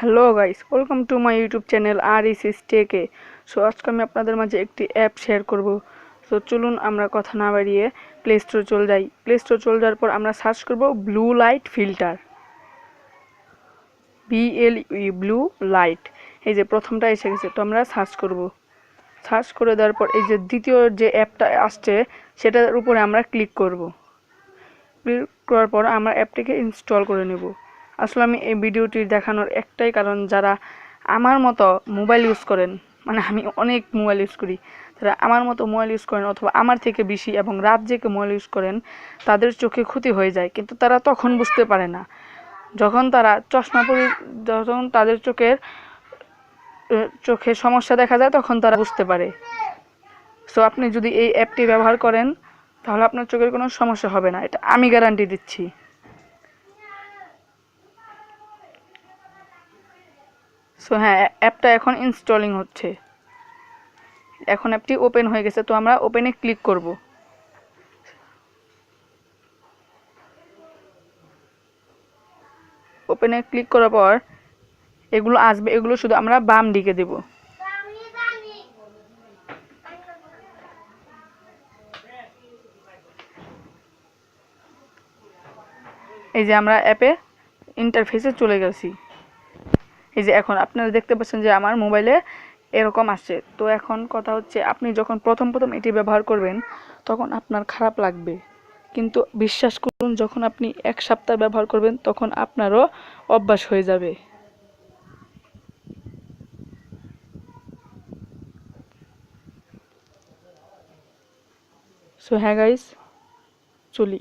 Hello guys, welcome to my YouTube channel আর ইস টেকে। সো আজকে আমি আপনাদের মাঝে একটি অ্যাপ শেয়ার করব। সো চলুন আমরা কথা না বাড়িয়ে প্লে স্টোরে চলে যাই। প্লে স্টোরে চলে যাওয়ার পর আমরা সার্চ করব blue light filter, blue light. এই যে প্রথমটা এসে গেছে, তো আমরা সার্চ করব। সার্চ করে দেওয়ার পর এই যে দ্বিতীয় যে অ্যাপটা আসছে সেটার উপরে আমরা ক্লিক করব। ক্লিক করার পর আমরা অ্যাপটিকে ইনস্টল করে নেব। আসলে আমি এই ভিডিওটি দেখানোর একটাই কারণ, যারা আমার মতো মোবাইল ইউজ করেন, মানে আমি অনেক মোবাইল ইউজ করি, যারা আমার মতো মোবাইল ইউজ করেন অথবা আমার থেকে বেশি এবং রাত জেগে মোবাইল ইউজ করেন, তাদের চোখে ক্ষতি হয়ে যায়, কিন্তু তারা তখন বুঝতে পারে না। যখন তারা চশমা পরে, যখন তাদের চোখে সমস্যা দেখা যায়, তখন তারা বুঝতে পারে। সো আপনি যদি এই অ্যাপটি ব্যবহার করেন তাহলে আপনার চোখের কোনো সমস্যা হবে না, এটা আমি গ্যারান্টি দিচ্ছি। সো হ্যাঁ, অ্যাপটা এখন ইনস্টলিং হচ্ছে। এখন অ্যাপটি ওপেন হয়ে গেছে, তো আমরা ওপেনে ক্লিক করব। ওপেনে ক্লিক করার পর এগুলো আসবে, এগুলো শুধু আমরা বাম দিকে দেব। এই যে আমরা অ্যাপে ইন্টারফেসে চলে গেছি। এই যে এখন আপনারা দেখতে পাচ্ছেন যে আমার মোবাইলে এরকম আসছে। তো এখন কথা হচ্ছে, আপনি যখন প্রথম এটি ব্যবহার করবেন তখন আপনার খারাপ লাগবে, কিন্তু বিশ্বাস করুন, যখন আপনি 1 সপ্তাহ ব্যবহার করবেন তখন আপনারও অভ্যাস হয়ে যাবে। সো হ্যাঁ গাইস, চলি।